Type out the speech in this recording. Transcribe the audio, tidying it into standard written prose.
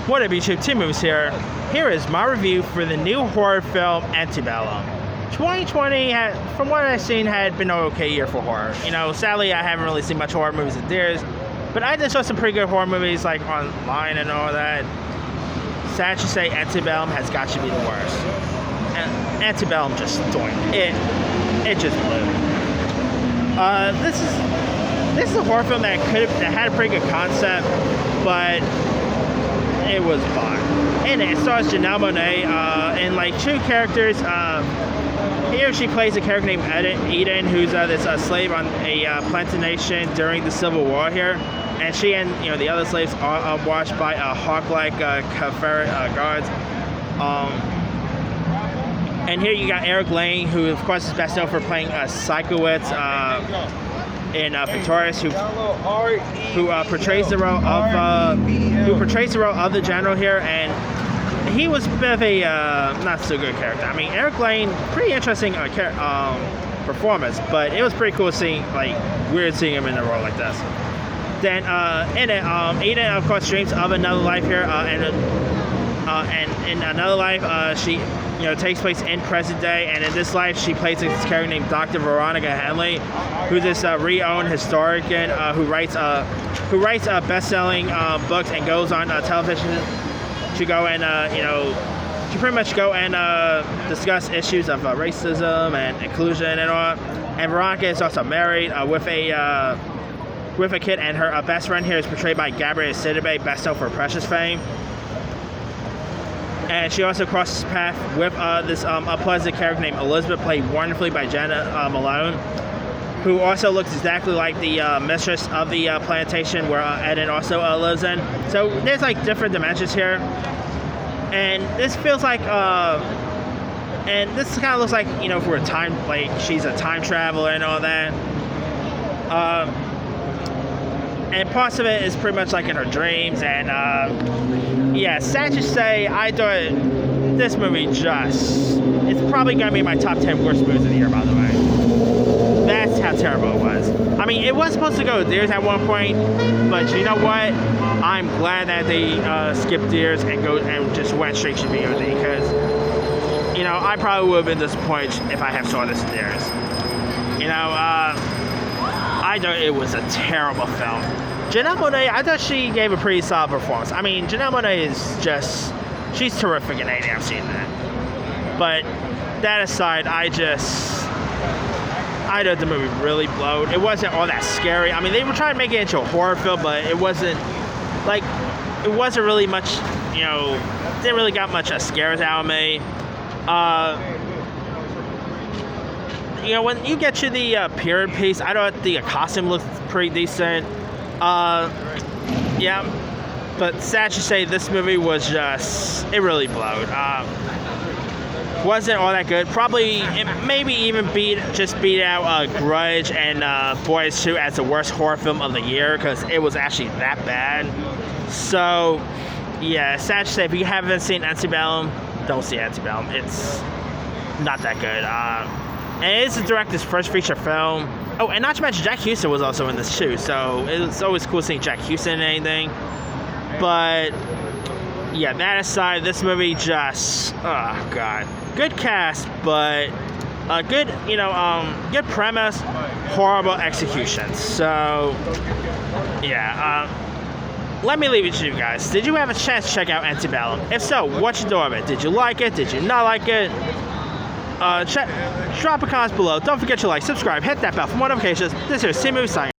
What up, YouTube? Two Moves here. Here is my review for the new horror film Antebellum. 2020, from what I've seen, had been an okay year for horror. You know, sadly, I haven't really seen much horror movies in theaters, but I did saw some pretty good horror movies like online and all that. Sad to say, Antebellum has got to be the worst. And Antebellum just doinked. It just blew. This is a horror film that had a pretty good concept, but it was fun. And it stars Janelle Monáe and like two characters. Here she plays a character named Eden, who's this slave on a plantation during the Civil War here, and she and the other slaves are watched by hawk-like Confederate guards. And here you got Eric Lane, who of course is best known for playing Psychowitz in Victorious, who portrays the role of the general here, and he was a bit of a not so good character. I mean, Eric Lane, pretty interesting performance, but it was pretty cool seeing weird seeing him in a role like this. Then in it, Eden of course dreams of another life here, and in another life she takes place in present day, and in this life she plays this character named Dr. Veronica Henley, who's this renowned historian who writes best-selling books and goes on television to go and to pretty much go and discuss issues of racism and inclusion and all. And Veronica is also married with a kid, and her best friend here is portrayed by Gabrielle Sidibe, best known for Precious fame. And she also crosses paths with this unpleasant character named Elizabeth, played wonderfully by Jenna Malone, who also looks exactly like the mistress of the plantation where Eden also lives in. So there's different dimensions here, and this feels like, and this kind of looks like for a time, she's a time traveler and all that. And parts of it is pretty much like in her dreams, and yeah, sad to say, I thought this movie it's probably gonna be my top 10 worst movies of the year, by the way. That's how terrible it was. I mean, it was supposed to go to theaters at one point, but you know what? I'm glad that they skipped theaters and just went straight to VOD, because I probably would have been disappointed if I had saw this in theaters. I thought it was a terrible film. Janelle Monáe, I thought she gave a pretty solid performance. I mean, Janelle Monáe is she's terrific in anything I've seen that. But that aside, I thought the movie really blowed. It wasn't all that scary. I mean, they were trying to make it into a horror film, but it wasn't really much, didn't really got much scares out of me. When you get to the period piece, I thought the costume looked pretty decent. Yeah, but sad to say, this movie was it really blowed. Wasn't all that good. Probably, maybe even beat out Grudge and Boys 2 as the worst horror film of the year, because it was actually that bad. So, yeah, sad to say, if you haven't seen Antebellum, don't see Antebellum. It's not that good. And it is the director's first feature film. Oh, and not to mention, Jack Houston was also in this too, so it's always cool seeing Jack Houston in anything. But yeah, that aside, this movie oh god, good cast, but good good premise, horrible execution. So yeah, let me leave it to you guys. Did you have a chance to check out Antebellum? If so, what you thought of it? Did you like it? Did you not like it? Drop a comment below. Don't forget to like, subscribe, hit that bell for more notifications. This is Two Moves signing.